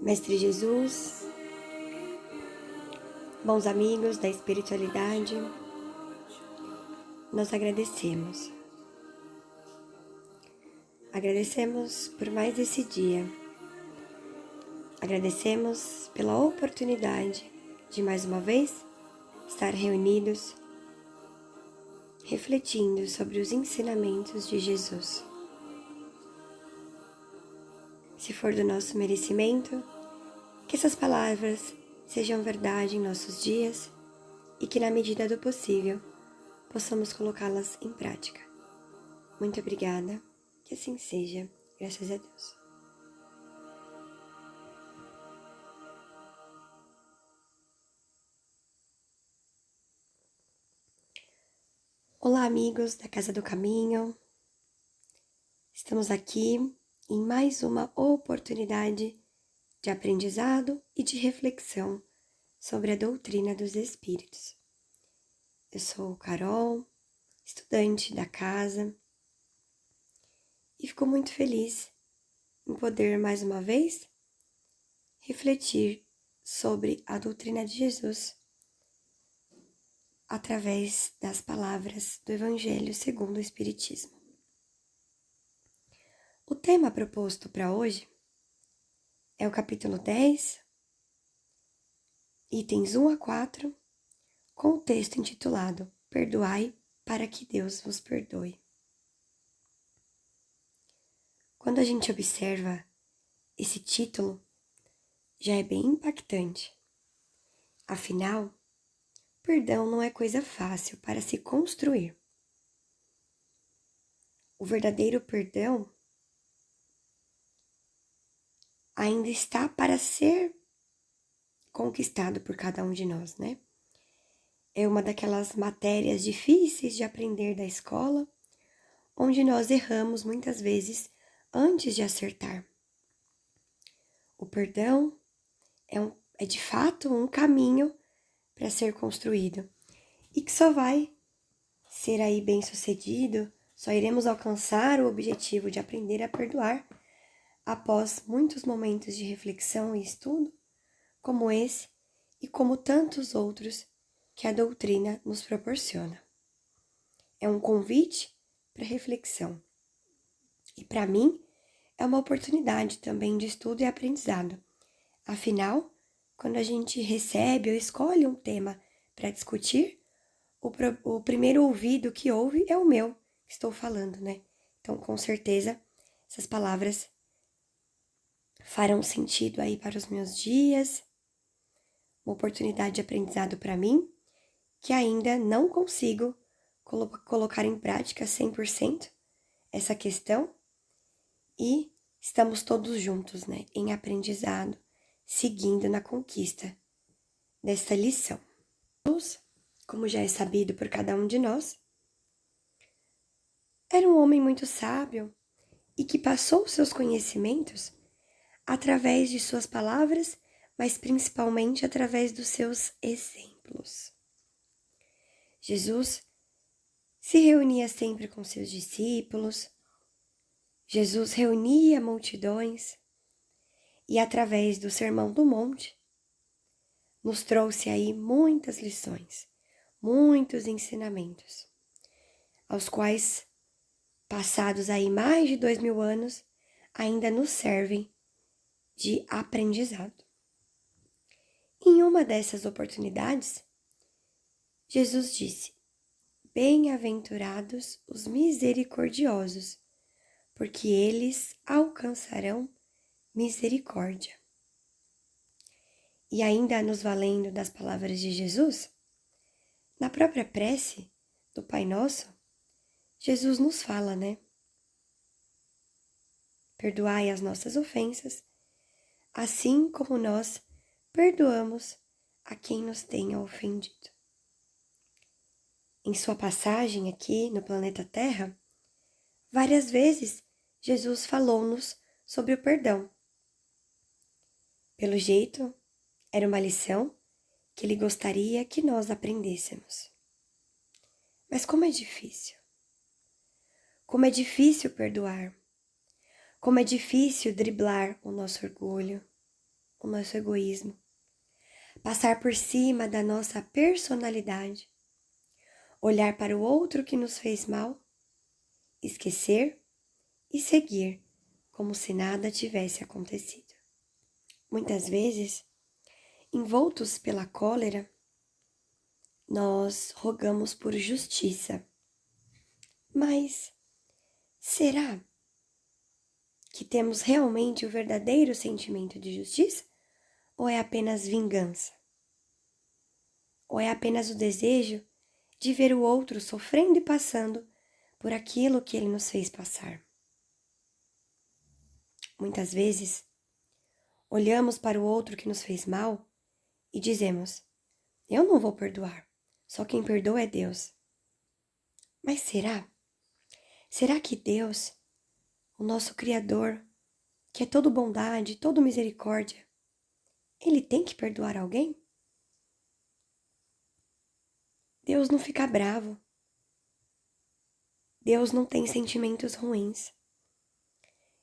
Mestre Jesus, bons amigos da espiritualidade, nós agradecemos. Agradecemos por mais esse dia. Agradecemos pela oportunidade de mais uma vez estar reunidos, refletindo sobre os ensinamentos de Jesus. Se for do nosso merecimento, que essas palavras sejam verdade em nossos dias e que, na medida do possível, possamos colocá-las em prática. Muito obrigada, que assim seja, graças a Deus. Olá, amigos da Casa do Caminho. Estamos aqui em mais uma oportunidade de aprendizado e de reflexão sobre a doutrina dos Espíritos. Eu sou Carol, estudante da casa, e fico muito feliz em poder mais uma vez refletir sobre a doutrina de Jesus através das palavras do Evangelho segundo o Espiritismo. O tema proposto para hoje é o capítulo 10, itens 1 a 4, com o texto intitulado Perdoai para que Deus vos perdoe. Quando a gente observa esse título, já é bem impactante. Afinal, perdão não é coisa fácil para se construir. O verdadeiro perdão ainda está para ser conquistado por cada um de nós, né? É uma daquelas matérias difíceis de aprender da escola, onde nós erramos muitas vezes antes de acertar. O perdão é de fato um caminho para ser construído e que só vai ser aí bem sucedido, só iremos alcançar o objetivo de aprender a perdoar após muitos momentos de reflexão e estudo, como esse e como tantos outros que a doutrina nos proporciona. É um convite para reflexão. E para mim, é uma oportunidade também de estudo e aprendizado. Afinal, quando a gente recebe ou escolhe um tema para discutir, o primeiro ouvido que ouve é o meu, que estou falando, né? Então, com certeza, essas palavras farão sentido aí para os meus dias, uma oportunidade de aprendizado para mim, que ainda não consigo colocar em prática 100% essa questão, e estamos todos juntos, né, em aprendizado, seguindo na conquista dessa lição. Jesus, como já é sabido por cada um de nós, era um homem muito sábio e que passou seus conhecimentos através de suas palavras, mas principalmente através dos seus exemplos. Jesus se reunia sempre com seus discípulos, Jesus reunia multidões e, através do Sermão do Monte, nos trouxe aí muitas lições, muitos ensinamentos, aos quais, passados aí mais de 2000 anos, ainda nos servem de aprendizado. Em uma dessas oportunidades, Jesus disse: Bem-aventurados os misericordiosos, porque eles alcançarão misericórdia. E ainda nos valendo das palavras de Jesus, na própria prece do Pai Nosso, Jesus nos fala, né? Perdoai as nossas ofensas, assim como nós perdoamos a quem nos tenha ofendido. Em sua passagem aqui no planeta Terra, várias vezes Jesus falou-nos sobre o perdão. Pelo jeito, era uma lição que ele gostaria que nós aprendêssemos. Mas como é difícil. Como é difícil perdoar. Como é difícil driblar o nosso orgulho, o nosso egoísmo, passar por cima da nossa personalidade, olhar para o outro que nos fez mal, esquecer e seguir como se nada tivesse acontecido. Muitas vezes, envoltos pela cólera, nós rogamos por justiça. Mas será que temos realmente o verdadeiro sentimento de justiça? Ou é apenas vingança? Ou é apenas o desejo de ver o outro sofrendo e passando por aquilo que ele nos fez passar? Muitas vezes, olhamos para o outro que nos fez mal e dizemos: eu não vou perdoar, só quem perdoa é Deus. Mas será? Será que Deus, o nosso Criador, que é todo bondade, todo misericórdia, ele tem que perdoar alguém? Deus não fica bravo. Deus não tem sentimentos ruins.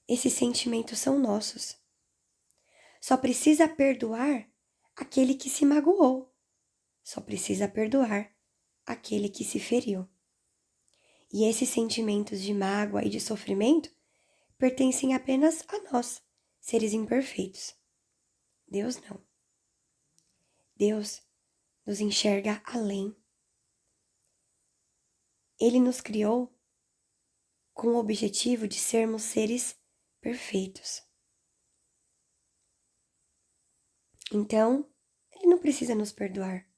Esses sentimentos são nossos. Só precisa perdoar aquele que se magoou. Só precisa perdoar aquele que se feriu. E esses sentimentos de mágoa e de sofrimento pertencem apenas a nós, seres imperfeitos. Deus não. Deus nos enxerga além. Ele nos criou com o objetivo de sermos seres perfeitos. Então, ele não precisa nos perdoar,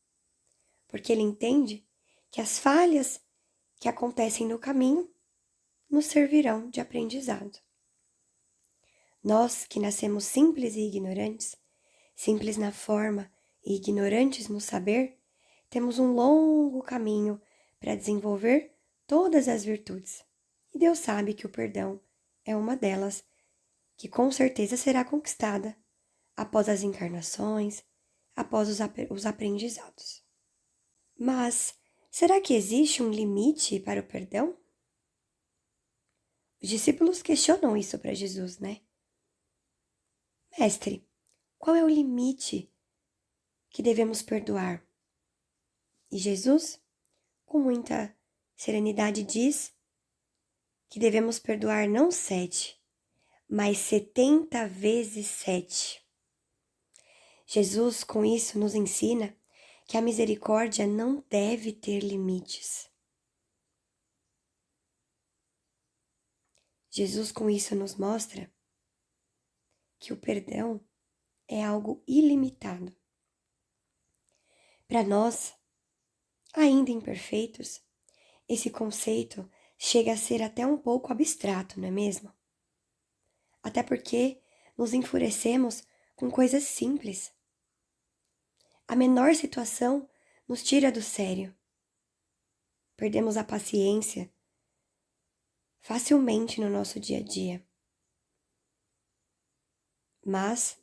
porque ele entende que as falhas que acontecem no caminho nos servirão de aprendizado. Nós que nascemos simples e ignorantes, simples na forma e ignorantes no saber, temos um longo caminho para desenvolver todas as virtudes. E Deus sabe que o perdão é uma delas, que com certeza será conquistada após as encarnações, após os aprendizados. Mas será que existe um limite para o perdão? Os discípulos questionam isso para Jesus, né? Mestre, qual é o limite que devemos perdoar? E Jesus, com muita serenidade, diz que devemos perdoar não 7, mas 70 vezes 7. Jesus, com isso, nos ensina que a misericórdia não deve ter limites. Jesus, com isso, nos mostra que o perdão é algo ilimitado. Para nós, ainda imperfeitos, esse conceito chega a ser até um pouco abstrato, não é mesmo? Até porque nos enfurecemos com coisas simples. A menor situação nos tira do sério. Perdemos a paciência facilmente no nosso dia a dia. Mas,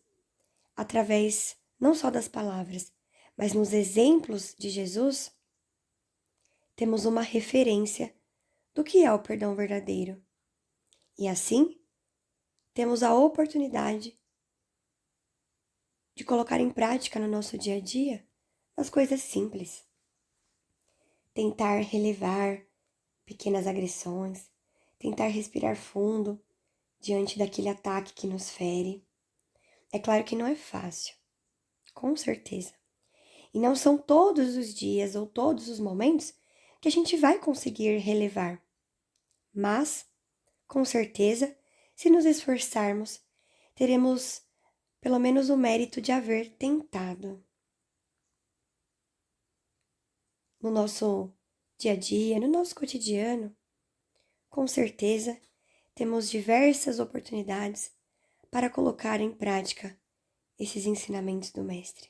através não só das palavras, mas nos exemplos de Jesus, temos uma referência do que é o perdão verdadeiro. E assim, temos a oportunidade de colocar em prática no nosso dia a dia as coisas simples. Tentar relevar pequenas agressões, tentar respirar fundo diante daquele ataque que nos fere. É claro que não é fácil, com certeza. E não são todos os dias ou todos os momentos que a gente vai conseguir relevar. Mas, com certeza, se nos esforçarmos, teremos pelo menos o mérito de haver tentado. No nosso dia a dia, no nosso cotidiano, com certeza, temos diversas oportunidades para colocar em prática esses ensinamentos do Mestre.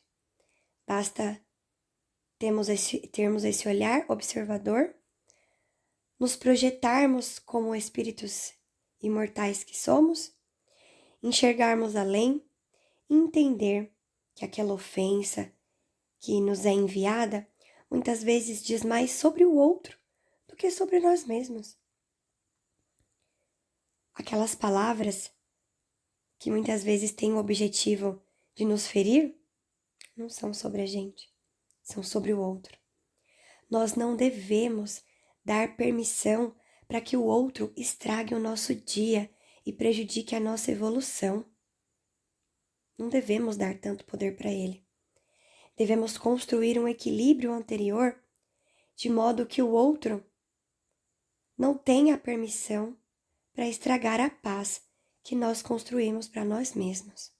Basta termos esse olhar observador, nos projetarmos como espíritos imortais que somos, enxergarmos além e entender que aquela ofensa que nos é enviada muitas vezes diz mais sobre o outro do que sobre nós mesmos. Aquelas palavras que muitas vezes têm o objetivo de nos ferir não são sobre a gente, são sobre o outro. Nós não devemos dar permissão para que o outro estrague o nosso dia e prejudique a nossa evolução. Não devemos dar tanto poder para ele. Devemos construir um equilíbrio anterior de modo que o outro não tenha permissão para estragar a paz que nós construímos para nós mesmos.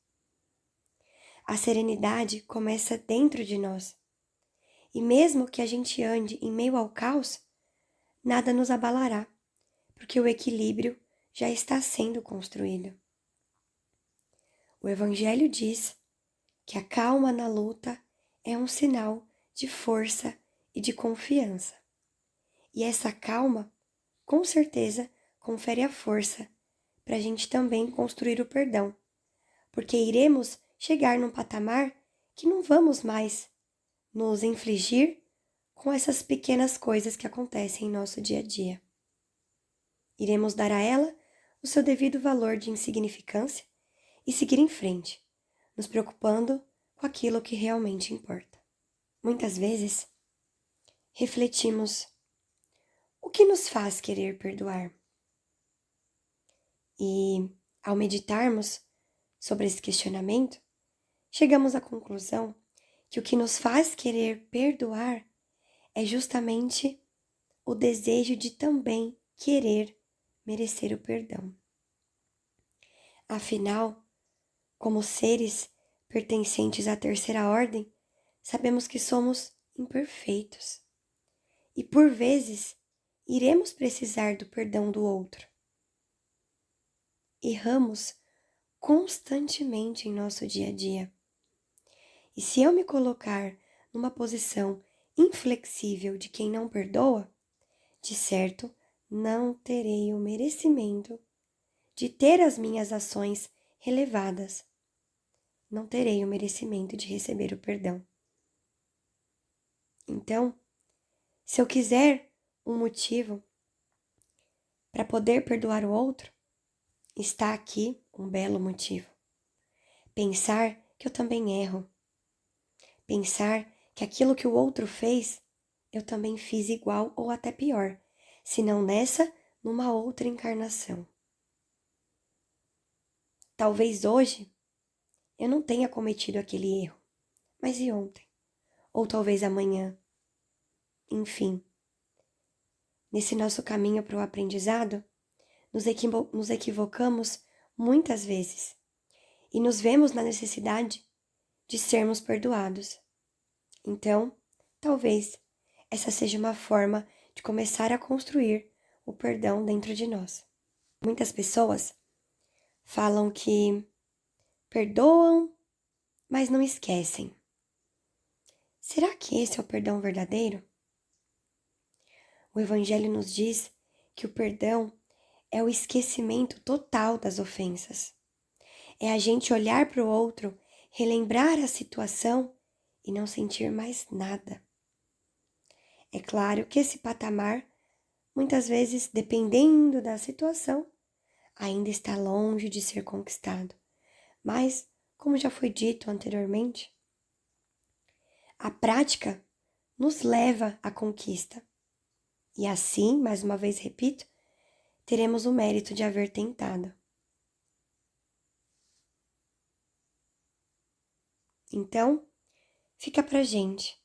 A serenidade começa dentro de nós. E mesmo que a gente ande em meio ao caos, nada nos abalará, porque o equilíbrio já está sendo construído. O Evangelho diz que a calma na luta é um sinal de força e de confiança. E essa calma, com certeza, confere a força para a gente também construir o perdão, porque iremos chegar num patamar que não vamos mais nos infligir com essas pequenas coisas que acontecem em nosso dia a dia. Iremos dar a ela o seu devido valor de insignificância e seguir em frente, nos preocupando com aquilo que realmente importa. Muitas vezes, refletimos o que nos faz querer perdoar. E, ao meditarmos sobre esse questionamento, chegamos à conclusão que o que nos faz querer perdoar é justamente o desejo de também querer merecer o perdão. Afinal, como seres pertencentes à terceira ordem, sabemos que somos imperfeitos e, por vezes, iremos precisar do perdão do outro. Erramos constantemente em nosso dia a dia. E se eu me colocar numa posição inflexível de quem não perdoa, de certo, não terei o merecimento de ter as minhas ações relevadas. Não terei o merecimento de receber o perdão. Então, se eu quiser um motivo para poder perdoar o outro, está aqui um belo motivo. Pensar que eu também erro. Pensar que aquilo que o outro fez, eu também fiz igual ou até pior, se não nessa, numa outra encarnação. Talvez hoje eu não tenha cometido aquele erro, mas e ontem? Ou talvez amanhã? Enfim, nesse nosso caminho para o aprendizado, nos equivocamos muitas vezes e nos vemos na necessidade de sermos perdoados. Então, talvez essa seja uma forma de começar a construir o perdão dentro de nós. Muitas pessoas falam que perdoam, mas não esquecem. Será que esse é o perdão verdadeiro? O Evangelho nos diz que o perdão é o esquecimento total das ofensas. É a gente olhar para o outro, relembrar a situação e não sentir mais nada. É claro que esse patamar, muitas vezes, dependendo da situação, ainda está longe de ser conquistado. Mas, como já foi dito anteriormente, a prática nos leva à conquista. E assim, mais uma vez repito, teremos o mérito de haver tentado. Então, fica pra gente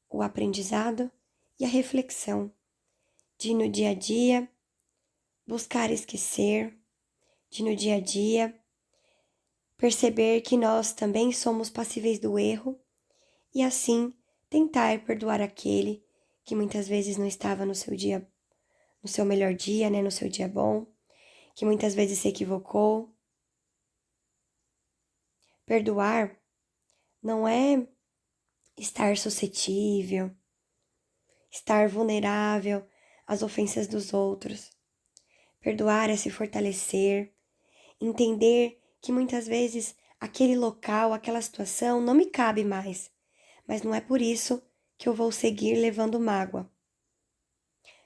o aprendizado e a reflexão de no dia a dia buscar esquecer, de no dia a dia perceber que nós também somos passíveis do erro e assim tentar perdoar aquele que muitas vezes não estava no seu dia, no seu melhor dia, né, no seu dia bom, que muitas vezes se equivocou. Perdoar não é estar suscetível, estar vulnerável às ofensas dos outros. Perdoar é se fortalecer, entender que muitas vezes aquele local, aquela situação não me cabe mais, mas não é por isso que eu vou seguir levando mágoa.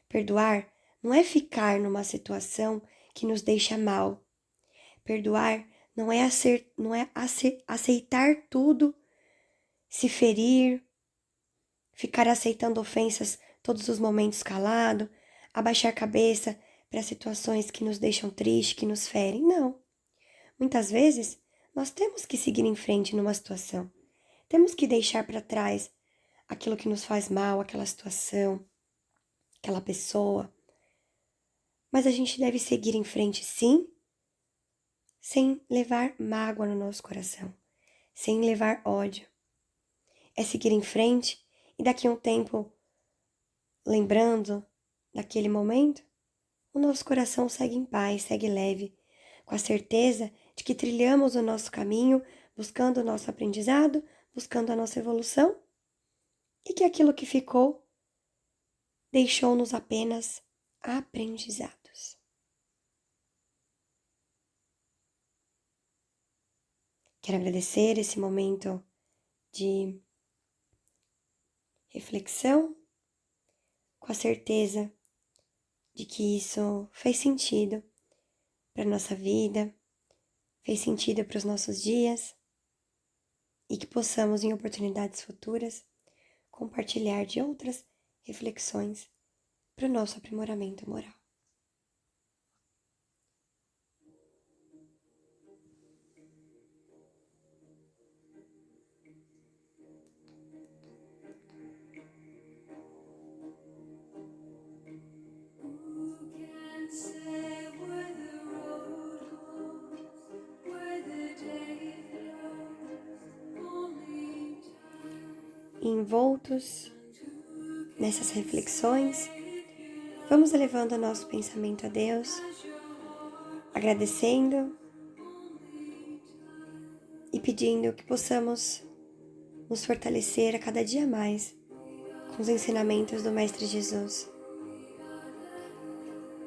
Perdoar não é ficar numa situação que nos deixa mal. Perdoar não é aceitar tudo, se ferir, ficar aceitando ofensas todos os momentos calado, abaixar a cabeça para situações que nos deixam tristes, que nos ferem. Não. Muitas vezes, nós temos que seguir em frente numa situação. Temos que deixar para trás aquilo que nos faz mal, aquela situação, aquela pessoa. Mas a gente deve seguir em frente, sim, sem levar mágoa no nosso coração, sem levar ódio. É seguir em frente e daqui a um tempo, lembrando daquele momento, o nosso coração segue em paz, segue leve, com a certeza de que trilhamos o nosso caminho, buscando o nosso aprendizado, buscando a nossa evolução, e que aquilo que ficou deixou-nos apenas aprendizados. Quero agradecer esse momento de reflexão, com a certeza de que isso fez sentido para a nossa vida, fez sentido para os nossos dias e que possamos, em oportunidades futuras, compartilhar de outras reflexões para o nosso aprimoramento moral. Envoltos nessas reflexões, vamos elevando o nosso pensamento a Deus, agradecendo e pedindo que possamos nos fortalecer a cada dia mais com os ensinamentos do Mestre Jesus.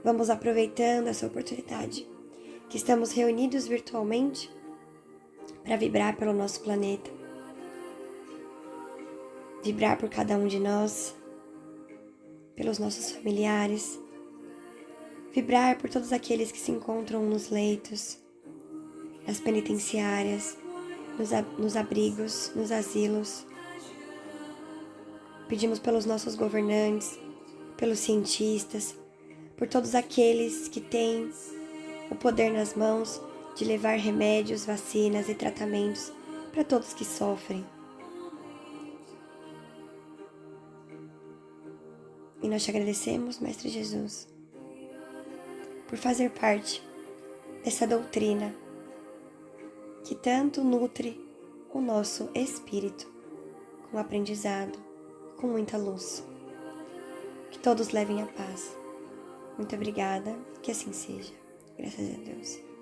Vamos aproveitando essa oportunidade que estamos reunidos virtualmente para vibrar pelo nosso planeta, vibrar por cada um de nós, pelos nossos familiares, vibrar por todos aqueles que se encontram nos leitos, nas penitenciárias, nos abrigos, nos asilos. Pedimos pelos nossos governantes, pelos cientistas, por todos aqueles que têm o poder nas mãos de levar remédios, vacinas e tratamentos para todos que sofrem. E nós te agradecemos, Mestre Jesus, por fazer parte dessa doutrina que tanto nutre o nosso espírito, com aprendizado, com muita luz. Que todos levem a paz. Muito obrigada, que assim seja. Graças a Deus.